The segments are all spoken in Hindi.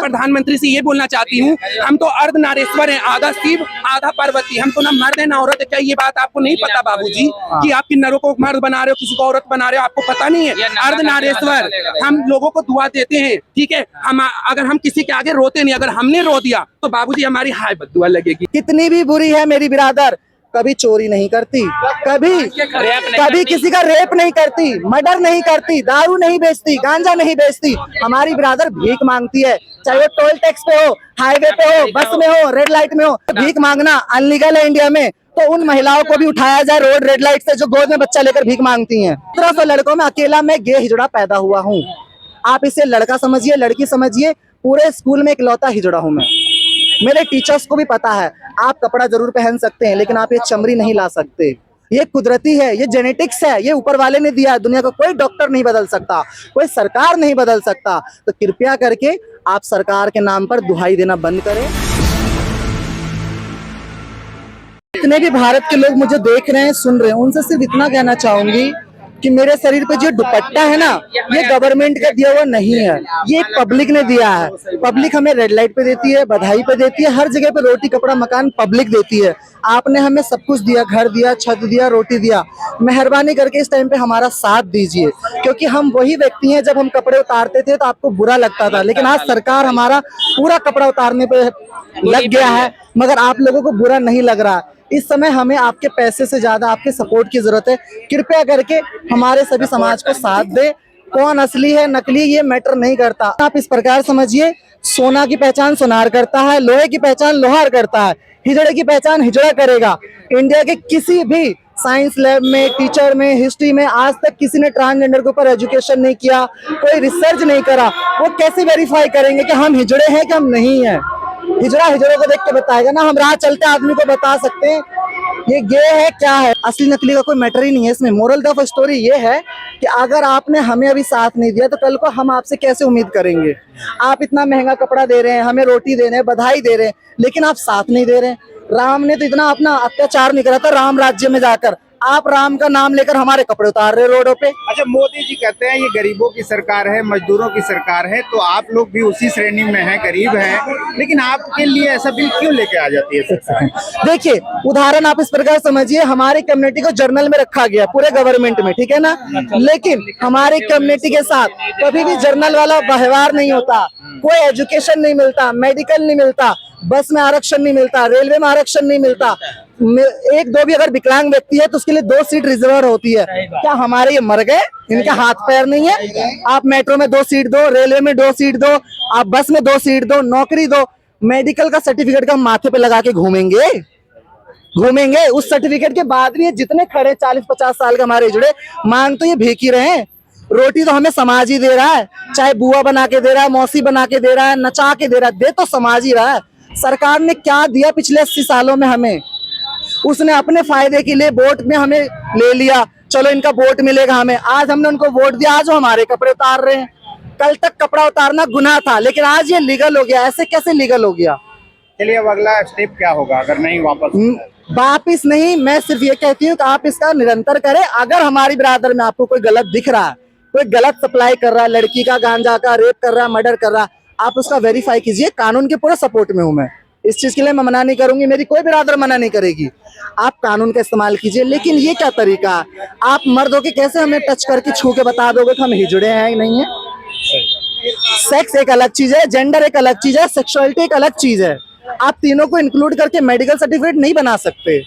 प्रधानमंत्री से ये बोलना चाहती हूँ, हम तो अर्धनारीश्वर हैं, आधा शिव आधा पार्वती, हम तो ना मर्द है ना औरत है। क्या ये बात आपको नहीं पता बाबूजी कि आप किन्नरों को मर्द बना रहे हो, किसी को औरत बना रहे हो? आपको पता नहीं है? अर्धनारीश्वर हम लोगों को दुआ देते हैं, ठीक है। हम अगर हम किसी के आगे रोते नहीं, अगर हमने रो दिया तो बाबूजी हमारी हाय बद्दुआ लगेगी। कितनी भी बुरी है मेरी बिरादर, कभी चोरी नहीं करती, कभी किसी का रेप नहीं करती, मर्डर नहीं करती, दारू नहीं बेचती, गांजा नहीं बेचती। हमारी बिरादर भीख मांगती है, चाहे वो टोल टैक्स पे हो, हाईवे पे हो, बस में हो, रेड लाइट में हो। भीख मांगना अनलीगल है इंडिया में, तो उन महिलाओं को भी उठाया जाए रोड रेड लाइट से जो गोद में बच्चा लेकर भीख मांगती हैं। 1700 लड़कों में अकेला मैं गे हिजड़ा पैदा हुआ हूँ। आप इसे लड़का समझिए, लड़की समझिए, पूरे स्कूल में इकलौता हिजड़ा हूँ मैं। मेरे टीचर्स को भी पता है, आप कपड़ा जरूर पहन सकते हैं लेकिन आप ये चमड़ी नहीं ला सकते। ये कुदरती है, ये जेनेटिक्स है, ये ऊपर वाले ने दिया है। दुनिया का कोई डॉक्टर नहीं बदल सकता, कोई सरकार नहीं बदल सकता। तो कृपया करके आप सरकार के नाम पर दुहाई देना बंद करें। जितने भी भारत के लोग मुझे देख रहे हैं, सुन रहे हैं, उनसे सिर्फ इतना कहना चाहूंगी कि मेरे शरीर पे जो दुपट्टा है ना, ये गवर्नमेंट का दिया हुआ नहीं है, ये पब्लिक ने दिया है। पब्लिक हमें रेड लाइट पे देती है, बधाई पे देती है, हर जगह पे रोटी कपड़ा मकान पब्लिक देती है। आपने हमें सब कुछ दिया, घर दिया, छत दिया, रोटी दिया। मेहरबानी करके इस टाइम पे हमारा साथ दीजिए, क्योंकि हम वही व्यक्ति हैं, जब हम कपड़े उतारते थे तो आपको बुरा लगता था, लेकिन आज सरकार हमारा पूरा कपड़ा उतारने पे लग गया है, मगर आप लोगों को बुरा नहीं लग रहा। इस समय हमें आपके पैसे से ज्यादा आपके सपोर्ट की जरूरत है। कृपया करके हमारे सभी समाज को साथ दे। कौन असली है नकली ये मैटर नहीं करता। आप इस प्रकार समझिए, सोना की पहचान सोनार करता है, लोहे की पहचान लोहार करता है, हिजड़े की पहचान हिजड़ा करेगा। इंडिया के किसी भी साइंस लैब में, टीचर में, हिस्ट्री में आज तक किसी ने ट्रांसजेंडर के ऊपर एजुकेशन नहीं किया, कोई रिसर्च नहीं करा। वो कैसे वेरीफाई करेंगे कि हम हिजड़े हैं कि हम नहीं है? हिजड़ा हिजड़ों को देख के बताएगा ना, हम राह चलते आदमी को बता सकते हैं ये गे है क्या है। असली नकली का कोई मैटर ही नहीं है इसमें। मोरल ऑफ स्टोरी ये है कि अगर आपने हमें अभी साथ नहीं दिया तो कल को हम आपसे कैसे उम्मीद करेंगे? आप इतना महंगा कपड़ा दे रहे हैं, हमें रोटी दे रहे हैं, बधाई दे रहे हैं, लेकिन आप साथ नहीं दे रहे हैं। राम ने तो इतना अपना अत्याचार नहीं करा था राम राज्य में जाकर, आप राम का नाम लेकर हमारे कपड़े उतार रहे रोडों पे। अच्छा, मोदी जी कहते हैं ये गरीबों की सरकार है, मजदूरों की सरकार है, तो आप लोग भी उसी श्रेणी में हैं, गरीब हैं, लेकिन आपके लिए ऐसा बिल क्यों लेके आ जाती है सरकार? देखिए, उदाहरण आप इस प्रकार समझिए, हमारी कम्युनिटी को जर्नल में रखा गया पूरे गवर्नमेंट में, ठीक है ना, लेकिन हमारी कम्युनिटी के साथ कभी भी जर्नल वाला व्यवहार नहीं होता। कोई एजुकेशन नहीं मिलता, मेडिकल नहीं मिलता, बस में आरक्षण नहीं मिलता, रेलवे में आरक्षण नहीं मिलता। एक दो भी अगर विकलांग व्यक्ति है तो उसके लिए 2 सीट रिजर्व होती है। क्या हमारे ये मर गए? इनके हाथ पैर नहीं है? आप मेट्रो में 2 सीट दो, रेलवे में 2 सीट दो, आप बस में 2 सीट दो, नौकरी दो, मेडिकल का सर्टिफिकेट का माथे पे लगा के घूमेंगे? उस सर्टिफिकेट के बाद भी जितने खड़े 40-50 साल के हमारे जुड़े मांग तो ये भीख ही रहे हैं। रोटी तो हमें समाज ही दे रहा है, चाहे बुआ बना के दे रहा है, मौसी बना के दे रहा है, नचा के दे रहा है, दे तो समाज ही रहा है। सरकार ने क्या दिया पिछले 80 सालों में हमें? उसने अपने फायदे के लिए वोट में हमें ले लिया, चलो इनका वोट मिलेगा हमें। आज हमने उनको वोट दिया, आज वो हमारे कपड़े उतार रहे हैं। कल तक कपड़ा उतारना गुनाह था, लेकिन आज ये लीगल हो गया। ऐसे कैसे लीगल हो गया? चलिए, अब अगला स्टेप क्या होगा अगर नहीं वापिस नहीं, मैं सिर्फ ये कहती हूँ कि आप इसका निरंतर करें। अगर हमारी बिरादर में आपको कोई गलत दिख रहा है, कोई गलत सप्लाई कर रहा है, लड़की का गांजा का रेप कर रहा है, मर्डर कर रहा है, आप उसका वेरीफाई कीजिए। कानून के पूरे सपोर्ट में हूँ मैं, इस चीज के लिए मैं मना नहीं करूंगी, मेरी कोई बिरादर मना नहीं करेगी। आप कानून का इस्तेमाल कीजिए, लेकिन ये क्या तरीका? आप मर्द हो के कैसे हमें टच करके छू के बता दोगे कि हम हिजड़े हैं कि नहीं है? सेक्स एक अलग चीज है, जेंडर एक अलग चीज है, सेक्सुअलिटी एक अलग चीज है। आप तीनों को इंक्लूड करके मेडिकल सर्टिफिकेट नहीं बना सकते,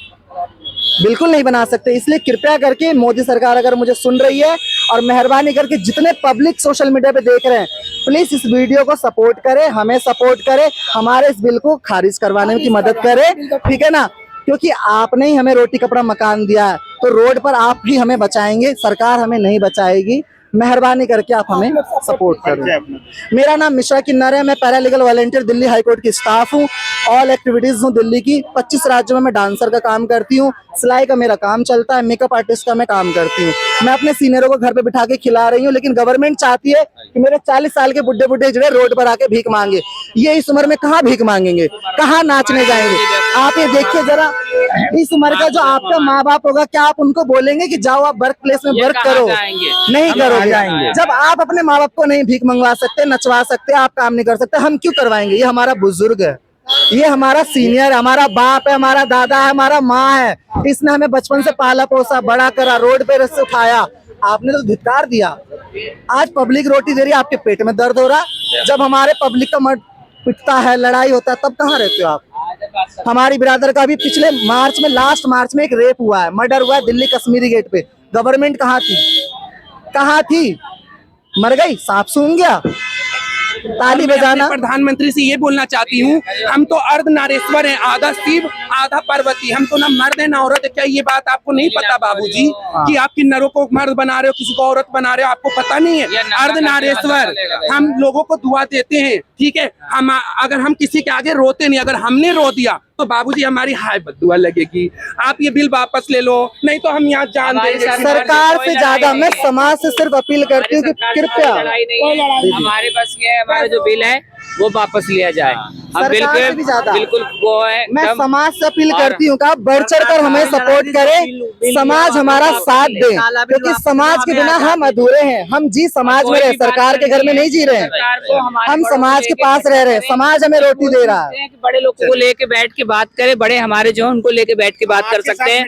बिल्कुल नहीं बना सकते। इसलिए कृपया करके मोदी सरकार अगर मुझे सुन रही है, और मेहरबानी करके जितने पब्लिक सोशल मीडिया पे देख रहे हैं, प्लीज इस वीडियो को सपोर्ट करें, हमें सपोर्ट करें, हमारे इस बिल को खारिज करवाने की मदद करें, ठीक है ना? क्योंकि आपने ही हमें रोटी कपड़ा मकान दिया है, तो रोड पर आप ही हमें बचाएंगे, सरकार हमें नहीं बचाएगी। मेहरबानी करके आप हमें सपोर्ट करें। मेरा नाम मिश्रा किन्नर है, मैं paralegal volunteer Delhi high court की स्टाफ हूँ। ऑल एक्टिविटीज हूँ दिल्ली की, 25 राज्यों में मैं डांसर का काम करती हूँ, सिलाई का मेरा काम चलता है, मेकअप आर्टिस्ट का मैं काम करती हूँ। मैं अपने सीनियरों को घर पे बिठा के खिला रही हूँ, लेकिन गवर्नमेंट चाहती है कि मेरे 40 साल के बुढ़े बुढ़े जो है रोड पर आके भीख मांगे। ये इस उम्र में कहाँ भीख मांगेंगे, कहाँ नाचने जाएंगे? आप ये देखिए जरा, इस उम्र का जो आपका माँ बाप होगा, क्या आप उनको बोलेंगे कि जाओ आप वर्क प्लेस में वर्क करो? नहीं करोगे। जब आप अपने माँ बाप को नहीं भीख मंगवा सकते, नचवा सकते, आप काम नहीं कर सकते, हम क्यों करवाएंगे? ये हमारा बुजुर्ग है, ये हमारा सीनियर, हमारा बाप है, हमारा दादा है, हमारा माँ है। इसने हमें बचपन से पाला पोसा, बड़ा करा, रोड पे रस्से उठाया, आपने तो धिक्कार दिया। आज पब्लिक रोटी दे रही है, आपके पेट में दर्द हो रहा। जब हमारे पब्लिक का मर्ड पिटता है, लड़ाई होता है, तब कहाँ रहते हो आप? हमारी बिरादर का भी पिछले मार्च में, लास्ट मार्च में एक रेप हुआ है, मर्डर हुआ है दिल्ली कश्मीरी गेट पे। गवर्नमेंट कहाँ थी? कहाँ थी? मर गई, सांप सूंघ गया। ताली बजाना। प्रधानमंत्री से ये बोलना चाहती हूँ, हम तो अर्ध नारेश्वर हैं, आधा शिव आधा पार्वती, हम तो ना मर्द है ना औरत है। क्या ये बात आपको नहीं पता बाबूजी कि आप किन्नरों को मर्द बना रहे हो, किसी को औरत बना रहे हो? आपको पता नहीं है? अर्ध नारेश्वर हम लोगों को दुआ देते हैं, ठीक है? हम अगर हम किसी के आगे रोते नहीं, अगर हमने रो दिया तो बाबूजी हमारी हाय बद्दुआ लगेगी। आप ये बिल वापस ले लो, नहीं तो हम यहाँ जान देंगे। सरकार से ज्यादा मैं समाज से सिर्फ अपील करती हूँ कि कृपया हमारे बस ये हमारा जो बिल है वो वापस लिया जाए। हम बिल्कुल वो है, मैं समाज से अपील करती हूँ कि आप बढ़ चढ़ कर हमें सपोर्ट करें, समाज हमारा साथ दे, क्योंकि समाज के बिना हम अधूरे हैं। हम जी समाज में रहे, सरकार के घर में नहीं जी रहे हैं, हम समाज के पास रह रहे हैं, समाज हमें रोटी दे रहा है। बड़े लोगों को लेके बैठ के बात करें, बड़े हमारे जो उनको लेके बैठ के बात कर सकते हैं,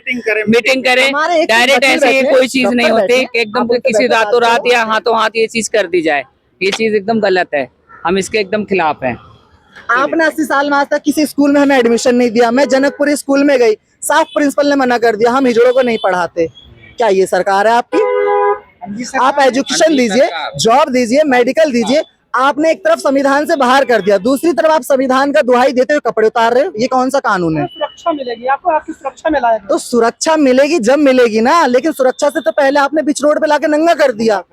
मीटिंग करें। डायरेक्ट ऐसे कोई चीज नहीं होती एकदम किसी रातों रात या हाथों हाथ ये चीज कर दी जाए, ये चीज एकदम गलत है, हम इसके एकदम खिलाफ हैं। आपने 80 साल में आज तक किसी स्कूल में हमें एडमिशन नहीं दिया। मैं जनकपुरी स्कूल में गई, साफ प्रिंसिपल ने मना कर दिया, हम हिजड़ों को नहीं पढ़ाते। क्या ये सरकार है आपकी? आप एजुकेशन दीजिए, जॉब दीजिए, मेडिकल दीजिए। आपने एक तरफ संविधान से बाहर कर दिया, दूसरी तरफ आप संविधान का दुहाई देते हुए कपड़े उतार रहे हो। ये कौन सा कानून है? सुरक्षा मिलेगी आपको, आपकी सुरक्षा मिलाएगी। तो सुरक्षा मिलेगी जब मिलेगी ना, लेकिन सुरक्षा से तो पहले आपने बीच रोड पे लाके नंगा कर दिया।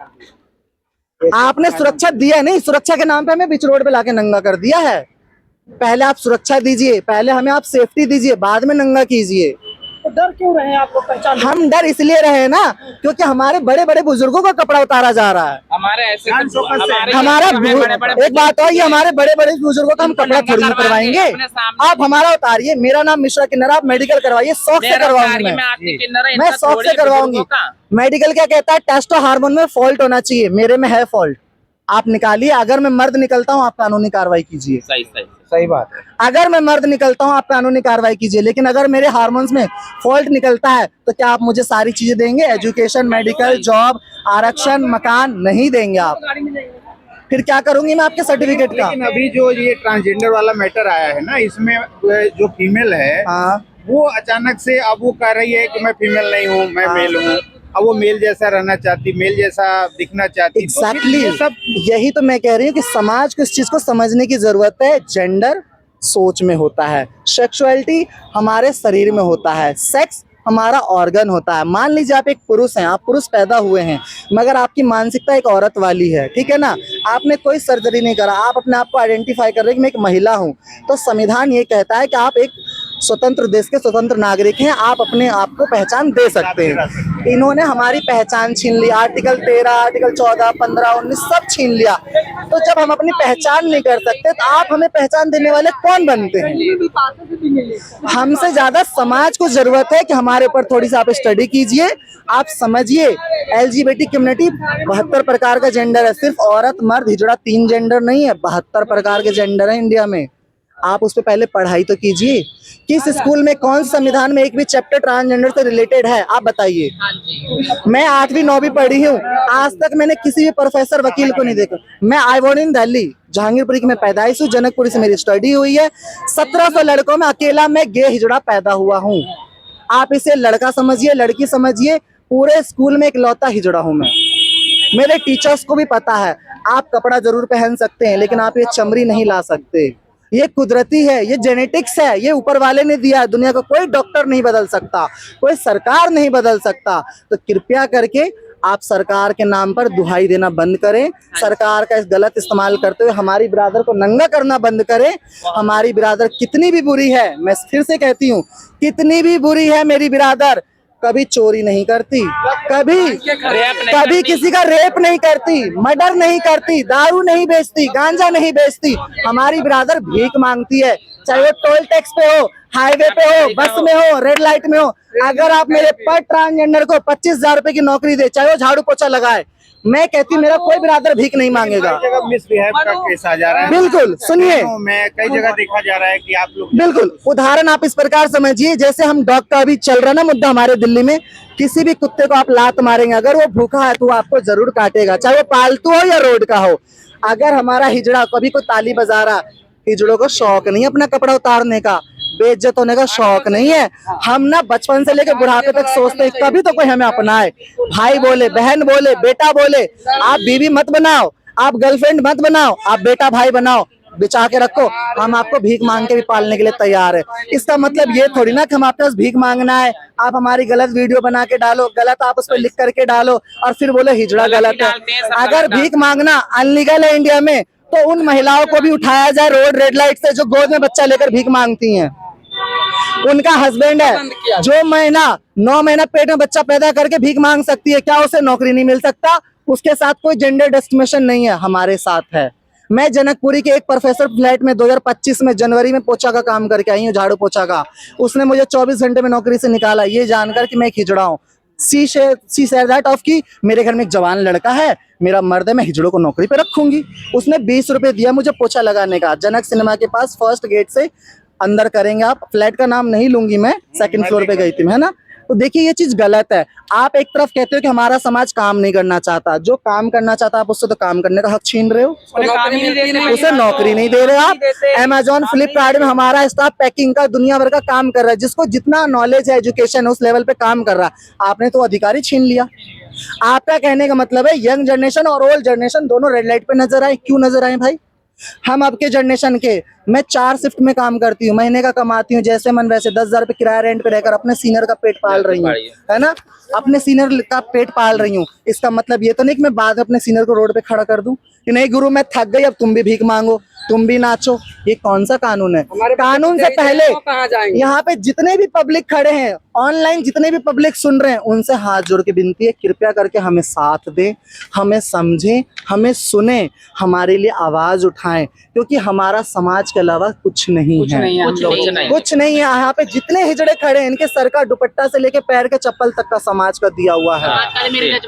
आपने सुरक्षा दिया नहीं, सुरक्षा के नाम पे हमें बीच रोड पे लाके नंगा कर दिया है। पहले आप सुरक्षा दीजिए, पहले हमें आप सेफ्टी दीजिए, बाद में नंगा कीजिए। तो डर क्यों रहे हैं आपको पहचान? हम डर इसलिए रहे ना क्योंकि हमारे बड़े बड़े बुजुर्गों का कपड़ा उतारा जा रहा है। हमारे ऐसे हमारा एक बात और, ये हमारे बड़े बड़े बुजुर्गों का हम कपड़ा थोड़ी ना करवाएंगे। आप हमारा उतारिए, मेरा नाम मिश्रा किन्नर, आप मेडिकल करवाइए, शौक से करवाऊंगी मैं शौक से करवाऊंगी। मेडिकल क्या कहता है? टेस्टो हार्मोन में फॉल्ट होना चाहिए, मेरे में है फॉल्ट, आप निकालिए। अगर मैं मर्द निकलता हूँ आप कानूनी कार्रवाई कीजिए। सही बात है। अगर मैं मर्द निकलता हूँ आप कानूनी कार्रवाई कीजिए, लेकिन अगर मेरे हार्मोन्स में फॉल्ट निकलता है तो क्या आप मुझे सारी चीजें देंगे? एजुकेशन, मेडिकल, जॉब, आरक्षण, मकान नहीं देंगे आप? फिर क्या करूंगी मैं आपके सर्टिफिकेट का? लेकिन अभी जो ये ट्रांसजेंडर वाला मैटर आया है ना, इसमें जो फीमेल है वो अचानक से अब वो कह रही है कि मैं फीमेल नहीं हूँ, मैं मेल हूँ। अब वो मेल जैसा रहना चाहती, मेल जैसा दिखना चाहती। एग्जैक्टली तो सब यही तो मैं कह रही हूँ कि समाज को इस चीज को समझने की जरूरत है। जेंडर सोच में होता है, सेक्सुअलिटी हमारे शरीर में होता है, सेक्स हमारा ऑर्गन होता है। मान लीजिए आप एक पुरुष हैं, आप पुरुष पैदा हुए हैं, मगर आपकी मानसिकता एक औरत वाली है, ठीक है ना? आपने कोई सर्जरी नहीं करा, आप अपने आप को आइडेंटिफाई कर रहे हैं कि मैं एक महिला हूँ, तो संविधान ये कहता है कि आप एक स्वतंत्र देश के स्वतंत्र नागरिक हैं, आप अपने आप को पहचान दे सकते हैं। इन्होंने हमारी पहचान छीन ली, आर्टिकल 13, आर्टिकल 14, 15, 19 सब छीन लिया। तो जब हम अपनी पहचान नहीं कर सकते तो आप हमें पहचान देने वाले कौन बनते हैं? हमसे ज्यादा समाज को जरूरत है कि हमारे ऊपर थोड़ी सी आप स्टडी कीजिए, आप समझिए। LGBT कम्युनिटी 72 प्रकार का जेंडर है, सिर्फ औरत, मर्द, हिजड़ा 3 जेंडर नहीं है, 72 प्रकार के जेंडर है इंडिया में। आप उस पर पहले पढ़ाई तो कीजिए। किस स्कूल में, कौन संविधान में एक भी चैप्टर ट्रांसजेंडर से रिलेटेड है? आप बताइए। मैं 8वीं 9वीं पढ़ी हूँ, आज तक मैंने किसी भी प्रोफेसर वकील को नहीं देखा। मैं आई बोर्न इन दिल्ली, जहांगीरपुरी की मैं पैदाइश हूँ, जनकपुरी से मेरी स्टडी हुई है। 1700 लड़कों में अकेला मैं गे हिजड़ा पैदा हुआ हूँ। आप इसे लड़का समझिए, लड़की समझिए, पूरे स्कूल में एक लौता हिजड़ा हूँ मैं। मेरे टीचर्स को भी पता है, आप कपड़ा जरूर पहन सकते हैं लेकिन आप ये चमड़ी नहीं ला सकते। ये कुदरती है, ये जेनेटिक्स है, ये ऊपर वाले ने दिया है। दुनिया का कोई डॉक्टर नहीं बदल सकता, कोई सरकार नहीं बदल सकता। तो कृपया करके आप सरकार के नाम पर दुहाई देना बंद करें, सरकार का इस गलत इस्तेमाल करते हुए हमारी बिरादर को नंगा करना बंद करें। हमारी बिरादर कितनी भी बुरी है, मैं फिर से कहती हूँ, कितनी भी बुरी है मेरी बिरादर, कभी चोरी नहीं करती, कभी किसी का रेप नहीं करती, मर्डर नहीं करती, दारू नहीं बेचती, गांजा नहीं बेचती। हमारी ब्रादर भीख मांगती है, चाहे वो टोल टैक्स पे हो, हाईवे पे हो, बस में हो, रेड लाइट में हो। अगर आप मेरे पर ट्रांसजेंडर को 25,000 रुपए की नौकरी दे, चाहे वो झाड़ू पोछा लगाए, मैं कहती मेरा कोई ब्रादर भीख नहीं मांगेगा। कई जगह मिसबिहेव का केस आ जा रहा है। बिल्कुल, सुनिए, मैं कई जगह देखा जा रहा है कि आप लोग बिल्कुल उदाहरण आप इस प्रकार समझिए, जैसे हम डॉग का अभी चल रहा ना मुद्दा हमारे दिल्ली में, किसी भी कुत्ते को आप लात मारेंगे, अगर वो भूखा है तो वो आपको जरूर काटेगा, चाहे वो पालतू हो या रोड का हो। अगर हमारा हिजड़ा कभी कोई ताली बजा रहा, हिजड़ों को शौक नहीं है अपना कपड़ा उतारने का, बेइज्जत होने का शौक नहीं है। हम ना बचपन से लेकर बुढ़ापे तक सोचते हैं कभी तो कोई हमें अपनाए। भाई बोले, बहन बोले, बेटा बोले, आप बीवी मत बनाओ, आप गर्लफ्रेंड मत बनाओ, आप बेटा भाई बनाओ, बिछा के रखो। हम आपको भीख मांग के भी पालने के लिए तैयार है। इसका मतलब ये थोड़ी ना कि हम आपके पास भीख मांगना है, आप हमारी गलत वीडियो बना के डालो, गलत आप उस पर लिख करके डालो और फिर बोलो हिजड़ा गलत है। अगर भीख मांगना अनलीगल है इंडिया में, तो उन महिलाओं को भी उठाया जाए रोड रेड लाइट से जो गोद में बच्चा लेकर भीख मांगती हैं। उनका हस्बैंड है जो 9 महीना पेट में बच्चा पैदा करके भीख मांग सकती है, क्या उसे नौकरी नहीं मिल सकता? उसके साथ कोई जेंडर डिस्क्रिमिनेशन नहीं है, हमारे साथ है। मैं जनकपुरी के एक प्रोफेसर फ्लैट में 2025 में जनवरी में पोछा का काम करके आई हूँ, झाड़ू पोछा का। उसने मुझे 24 घंटे में नौकरी से निकाला, ये जानकर कि मैं एक हिजड़ा हूँ। सी शेयर दैट ऑफ की मेरे घर में एक जवान लड़का है, मेरा मर्द है, मैं हिजड़ों को नौकरी पे रखूंगी। उसने 20 रुपए दिया मुझे पोछा लगाने का, जनक सिनेमा के पास फर्स्ट गेट से अंदर करेंगे आप, फ्लैट का नाम नहीं लूंगी मैं, सेकंड फ्लोर पे गई थी मैं, है ना। तो देखिए ये चीज गलत है। आप एक तरफ कहते हो कि हमारा समाज काम नहीं करना चाहता, जो काम करना चाहता आप उससे तो काम करने का हक छीन रहे हो, उसे नौकरी नहीं दे रहे आप। अमेजोन फ्लिपकार्ट में हमारा स्टाफ पैकिंग का दुनिया भर का काम कर रहा है, जिसको जितना नॉलेज है, एजुकेशन है, उस लेवल पे काम कर रहा है। आपने तो अधिकारी छीन लिया। आपका कहने का मतलब है यंग जनरेशन और ओल्ड जनरेशन दोनों रेड लाइट पे नजर आए। क्यों नजर आए भाई? हम आपके जनरेशन के, मैं 4 शिफ्ट में काम करती हूँ, महीने का कमाती हूँ जैसे मन वैसे, 10,000 रुपए किराया रेंट पे रहकर अपने सीनियर का पेट पाल रही हूँ, है ना, अपने सीनियर का पेट पाल रही हूँ। इसका मतलब ये तो नहीं कि मैं बाद में अपने सीनियर को रोड पे खड़ा कर दूं कि नहीं गुरु मैं थक गई, अब तुम भी भीख मांगो, तुम भी नाचो। ये कौन सा कानून है? कानून से पहले यहाँ पे जितने भी पब्लिक खड़े हैं, ऑनलाइन जितने भी पब्लिक सुन रहे हैं, उनसे हाथ जोड़ के विनती है, कृपया करके हमें साथ दें, हमें समझें, हमें सुने, हमारे लिए आवाज उठाएं, क्योंकि हमारा समाज के अलावा कुछ नहीं है, कुछ नहीं है। यहाँ पे जितने हिजड़े खड़े हैं, इनके सर का दुपट्टा से लेके पैर के चप्पल तक का समाज का दिया हुआ है।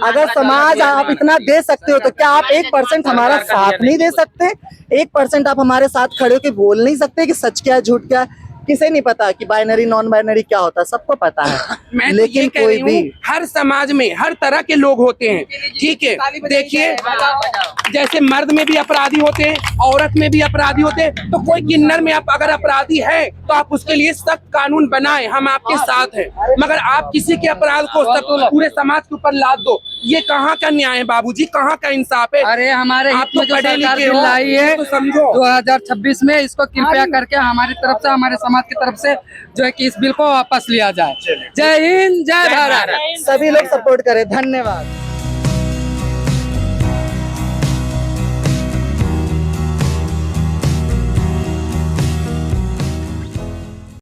अगर समाज आप इतना दे सकते हो तो क्या आप 1% हमारा साथ नहीं दे सकते? 1% आप हमारे साथ खड़े होकर बोल नहीं सकते कि सच क्या है झूठ क्या है? किसे नहीं पता कि बाइनरी नॉन बाइनरी क्या होता है, सबको पता है। लेकिन कोई भी, हर समाज में हर तरह के लोग होते हैं, ठीक है। देखिए जैसे मर्द में भी अपराधी होते हैं, औरत में भी अपराधी होते हैं, तो कोई किन्नर में आप अगर अपराधी है तो आप उसके लिए सख्त कानून बनाए, हम आपके साथ हैं। मगर आप किसी के अपराध को पूरे समाज के ऊपर लाद दो, ये कहाँ का न्याय है बाबूजी, कहाँ का इंसाफ है? अरे हमारे आप तो पढ़े लिखे लाई है तो समझो 2026 में, इसको कृपया करके हमारी तरफ से, हमारे समाज की तरफ से जो है कि इस बिल को वापस लिया जाए। जय हिंद, जय भारत। सभी लोग सपोर्ट करें। धन्यवाद।